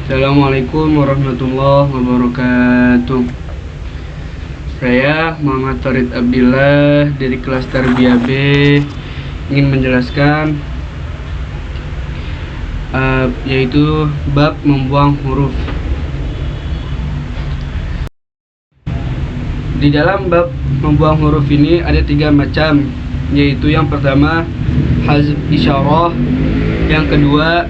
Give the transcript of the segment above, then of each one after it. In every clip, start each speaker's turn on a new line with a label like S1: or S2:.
S1: Assalamualaikum warahmatullahi wabarakatuh. Saya Muhammad Farid Abdillah dari kelas Tarbiyah B ingin menjelaskan yaitu bab membuang huruf. Di dalam bab membuang huruf ini ada 3 macam, yaitu yang pertama hazf isyarah, yang kedua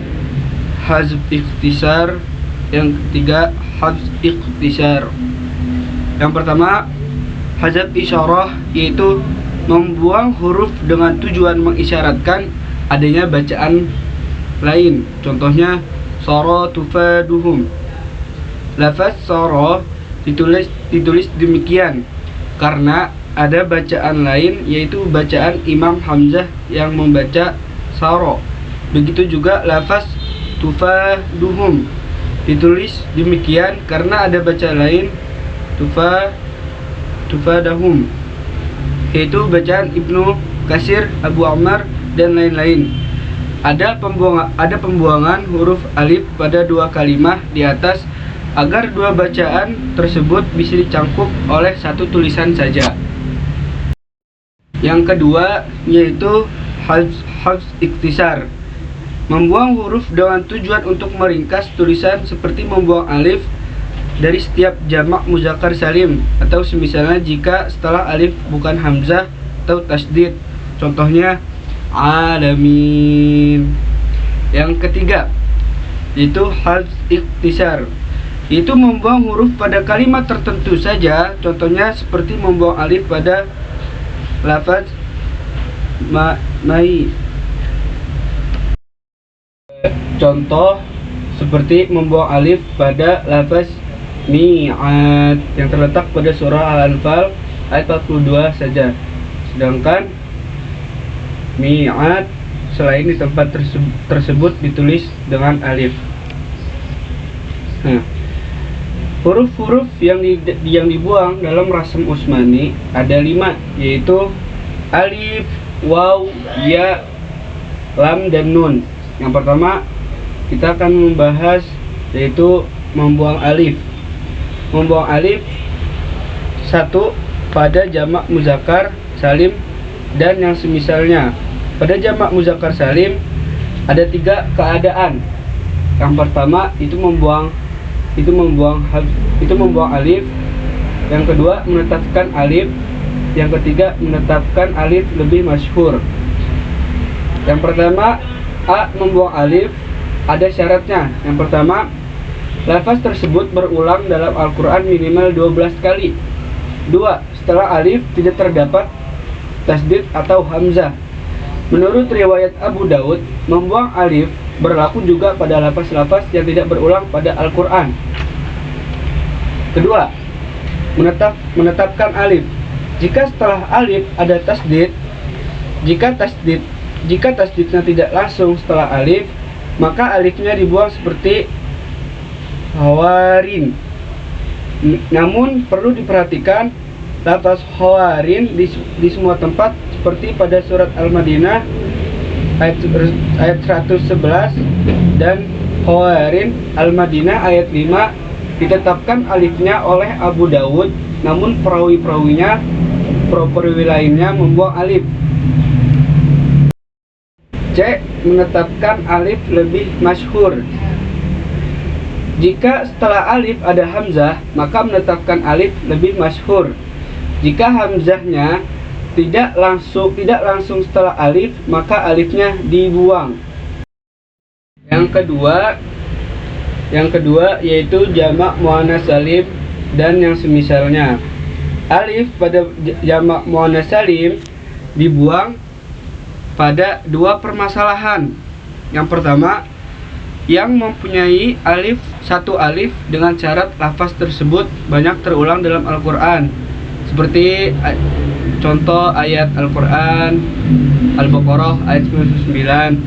S1: hazf ikhtisar, yang ketiga hazf ikhtisar. Yang pertama hazf isyarah, yaitu membuang huruf dengan tujuan mengisyaratkan adanya bacaan lain. Contohnya sara tufaduhum. Lafaz sara ditulis demikian karena ada bacaan lain, yaitu bacaan Imam Hamzah yang membaca sara. Begitu juga lafaz tufaduhum ditulis demikian karena ada bacaan lain tufadahum, yaitu bacaan Ibnu Katsir, Abu Ammar dan lain-lain. Ada pembuangan huruf alif pada 2 kalimah di atas agar 2 bacaan tersebut bisa dicangkup oleh 1 tulisan saja. Yang kedua yaitu hazf ikhtisar, membuang huruf dengan tujuan untuk meringkas tulisan, seperti membuang alif dari setiap jamak muzakkar salim, atau semisalnya jika setelah alif bukan hamzah atau tasdid. Contohnya alamin. Yang ketiga yaitu hazf ikhtisar, itu membuang huruf pada kalimat tertentu saja. Contohnya seperti membuang alif pada lafaz mai. Contoh seperti membuang alif pada lafaz mi'ad yang terletak pada surah Al-Anfal ayat 42 saja. Sedangkan mi'ad selain di tempat tersebut ditulis dengan alif. Nah, huruf-huruf yang dibuang dalam rasm Utsmani ada 5, yaitu alif, waw, ya, lam, dan nun. Yang pertama kita akan membahas yaitu membuang alif. Membuang alif 1 pada jamak muzakkar salim dan yang semisalnya. Pada jamak muzakkar salim ada 3 keadaan. Yang pertama itu membuang alif, yang kedua menetapkan alif, yang ketiga menetapkan alif lebih masyhur. Yang pertama A, membuang alif, ada syaratnya. Yang pertama, lafaz tersebut berulang dalam Al-Quran minimal 12 kali. 2, setelah alif tidak terdapat tasdid atau hamzah. Menurut riwayat Abu Daud, membuang alif berlaku juga pada lafaz-lafaz yang tidak berulang pada Al-Quran. Kedua, menetapkan alif. Jika setelah alif ada tasdid, jika tasdidnya tidak langsung setelah alif, maka alifnya dibuang seperti hawarin. Namun perlu diperhatikan lafaz hawarin di semua tempat, seperti pada surat Al-Madinah ayat 111 dan hawarin Al-Madinah ayat 5 ditetapkan alifnya oleh Abu Dawud, namun perawi lainnya membuang alif. C, menetapkan alif lebih masyhur. Jika setelah alif ada hamzah, maka menetapkan alif lebih masyhur. Jika hamzahnya tidak langsung setelah alif, maka alifnya dibuang. Yang kedua yaitu jamak muannats salim dan yang semisalnya. Alif pada jamak muannats salim dibuang pada 2 permasalahan. Yang pertama, yang mempunyai alif 1 alif dengan syarat lafaz tersebut banyak terulang dalam Al-Quran, seperti contoh ayat Al-Quran Al-Baqarah ayat 99,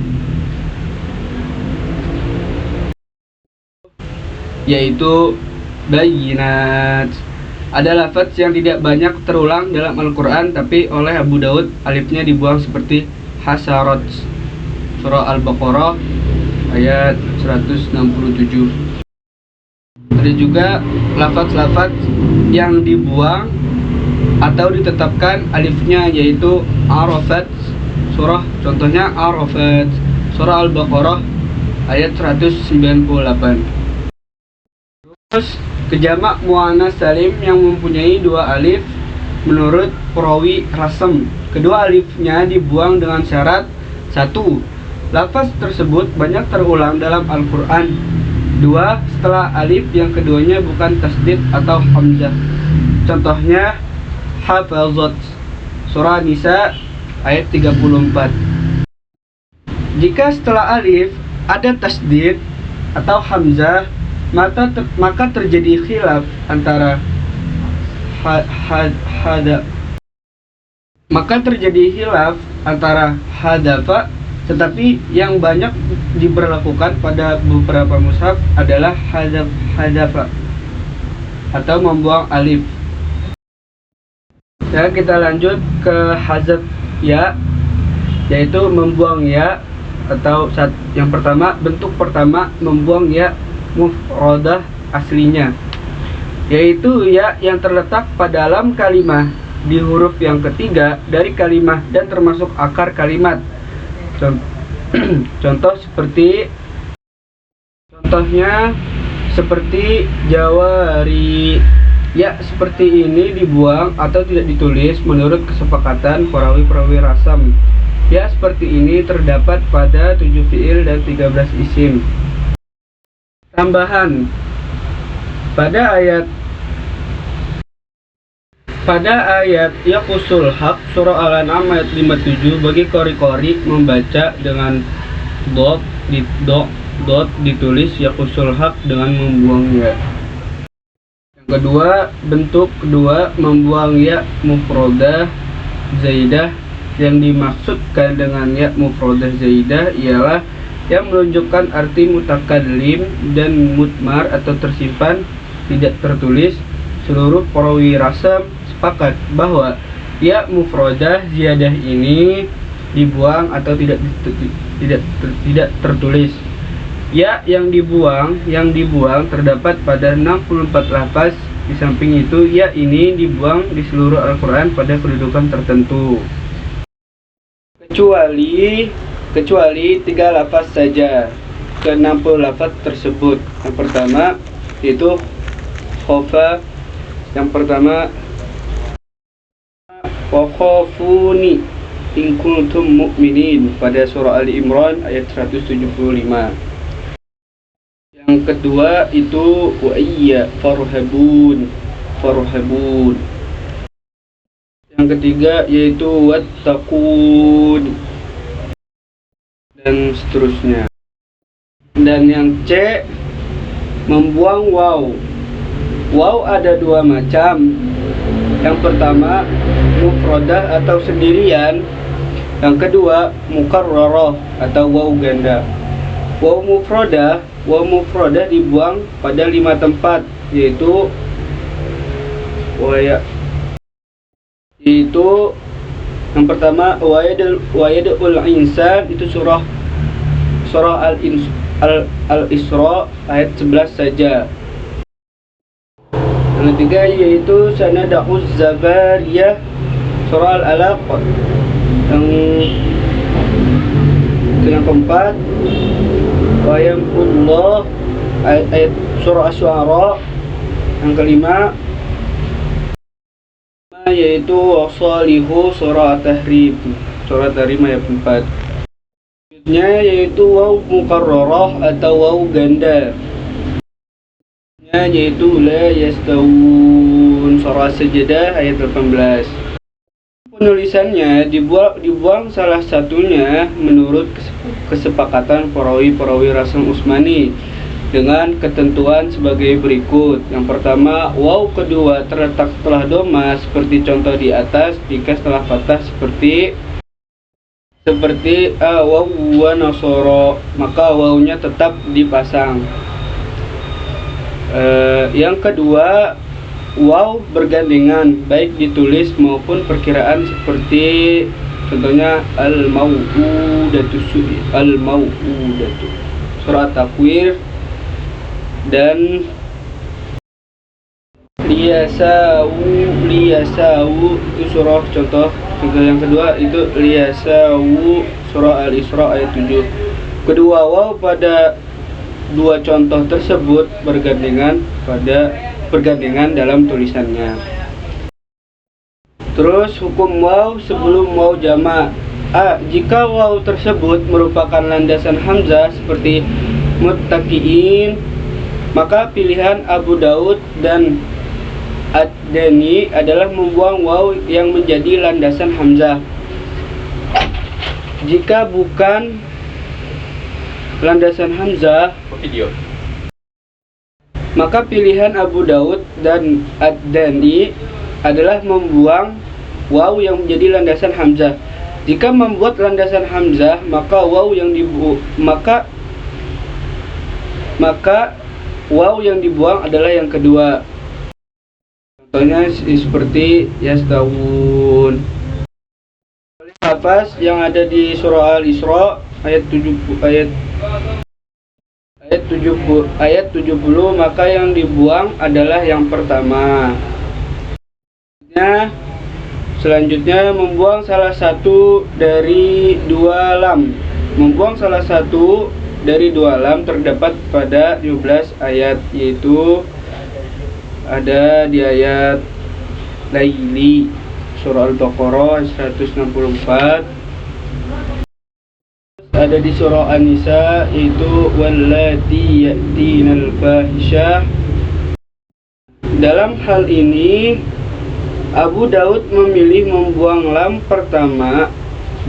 S1: yaitu bayyinat. Ada lafaz yang tidak banyak terulang dalam Al-Quran, tapi oleh Abu Daud alifnya dibuang, seperti hasarat, surah Al-Baqarah ayat 167. Ada juga lafaz-lafaz yang dibuang atau ditetapkan alifnya, yaitu Arafat surah, contohnya Arafat surah Al-Baqarah ayat 198. Terus kejamak muannas salim yang mempunyai dua alif menurut perawi Rasem. Kedua alifnya dibuang dengan syarat: satu, lafaz tersebut banyak terulang dalam Al-Quran. Dua, setelah alif yang keduanya bukan tasdid atau hamzah. Contohnya hafazat surah Nisa ayat 34. Jika setelah alif ada tasdid atau hamzah, maka terjadi khilaf antara hadafa, tetapi yang banyak diberlakukan pada beberapa mushaf adalah hadafa atau membuang alif. Dan kita lanjut ke hazaf ya, yaitu membuang ya, atau yang pertama, bentuk pertama membuang ya mufradah aslinya, yaitu ya yang terletak pada dalam kalimat di huruf yang ketiga dari kalimat dan termasuk akar kalimat. Contohnya seperti jawari. Ya seperti ini dibuang atau tidak ditulis menurut kesepakatan perawi Rasam. Ya seperti ini terdapat pada 7 fiil dan 13 isim. Tambahan: pada ayat yaqusul haq surah Al-An'am ayat 57, bagi qori membaca dengan dot ditulis yaqusul haq dengan membuang ya. Yang kedua, bentuk kedua membuang ya mufradah zaidah. Yang dimaksudkan dengan ya mufradah zaidah ialah yang menunjukkan arti mutakallim dan mutmar atau tersimpan, tidak tertulis. Seluruh perawi Rasam sepakat bahwa ya mufradah ziyadah ini dibuang atau tidak tertulis. Ya yang dibuang terdapat pada 64 lafaz. Di samping itu ya ini dibuang di seluruh Al-Quran pada kedudukan tertentu, kecuali 3 lafaz saja ke 60 lafaz tersebut. Yang pertama yaitu khofa. Yang pertama, wa khafuni in kuntum mu'minin pada surah Ali Imran ayat 175. Yang kedua itu wa iyya farhabun. Yang ketiga yaitu wattaqun, dan seterusnya. Dan yang C, membuang waw. Waw ada 2 macam. Yang pertama mufradah atau sendirian. Yang kedua mukarrarah atau waw ganda. Waw mufradah dibuang pada 5 tempat, yaitu yang pertama wayadul insan, itu surah Al-Isra ayat 11 saja. Yang ketiga yaitu sanada'uz zabariyah surah Al-Alaq. Yang keempat wayamullah ayat surah Asy-Syu'ara. Yang kelima yaitu wasalihu surah At-Tahrim ayat 4. Selanjutnya yaitu waw mukarrarah atau waw ganda, yaitu la yastawun surah Sajdah ayat 18. Penulisannya dibuang salah satunya menurut kesepakatan perawi Rasam Utsmani dengan ketentuan sebagai berikut. Yang pertama, waw kedua terletak setelah doma seperti contoh di atas. Jika setelah fathah seperti waw wa nasara, maka wawnya tetap dipasang. Yang kedua, waw bergandengan baik ditulis maupun perkiraan, seperti contohnya al-mau'udatu surah Takwir dan liyasau, liyasau itu surah contoh. Yang kedua itu liyasau, surah Al-Isra ayat 7. Kedua waw pada dua contoh tersebut bergandengan dalam tulisannya. Terus hukum waw sebelum waw jamak. A. Jika waw tersebut merupakan landasan hamzah seperti muttaqiin, maka pilihan Abu Daud dan Ad-Dani adalah membuang waw yang menjadi landasan hamzah. Jika bukan landasan hamzah, maka pilihan Abu Daud dan Ad-Dani adalah membuang waw yang menjadi landasan hamzah. Jika membuat landasan hamzah, maka waw yang dibuang adalah yang kedua. Contohnya seperti yastawun. Lafaz yang ada di surah Al-Isra ayat 70, maka yang dibuang adalah yang pertama. Selanjutnya membuang salah satu dari dua lam. Membuang salah satu dari dua lam terdapat pada 12 ayat, yaitu ada di ayat Laili surah Al-Baqarah 164, ada di surah An-Nisa yaitu wallati ya'tinal fahisyah. Dalam hal ini Abu Daud memilih membuang lam pertama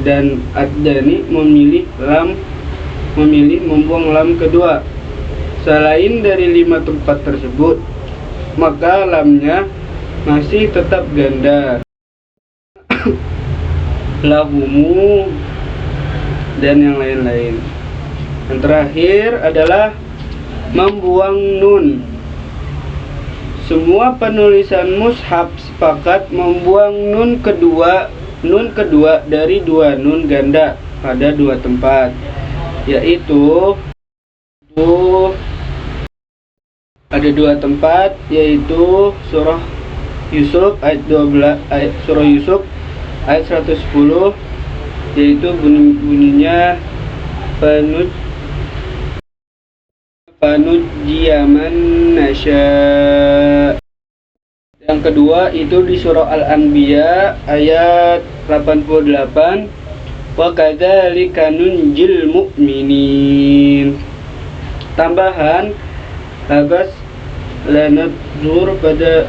S1: dan Ad-Dani memilih membuang lam kedua. Selain dari 5 tempat tersebut, maka lamnya masih tetap ganda. Lahumu dan yang lain-lain. Yang terakhir adalah membuang nun. Semua penulisan mushaf sepakat membuang nun kedua dari dua nun ganda pada dua tempat, yaitu ada dua tempat, yaitu surah Yusuf ayat 12, surah Yusuf ayat 110, yaitu bunyinya panujiaman nasya. Yang kedua itu di surah Al-Anbiya ayat 88, wa kadzalika nunjil mu'minin. Tambahan lafaz lanadzur pada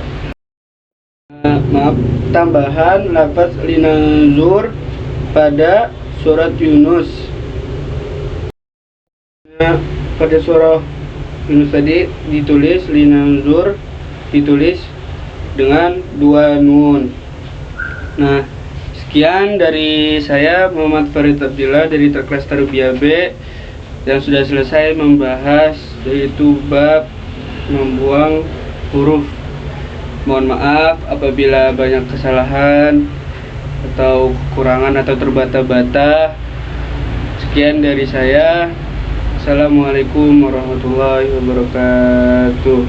S1: tambahan lafaz linazur pada surat Yunus. Pada surah Yunus tadi ditulis linazur, ditulis dengan dua nun. Nah, sekian dari saya Muhammad Farid Abdillah dari Terkelas Tarbiyah B yang sudah selesai membahas yaitu bab membuang huruf. Mohon maaf apabila banyak kesalahan atau kekurangan atau terbata-bata. Sekian dari saya. Assalamualaikum warahmatullahi wabarakatuh.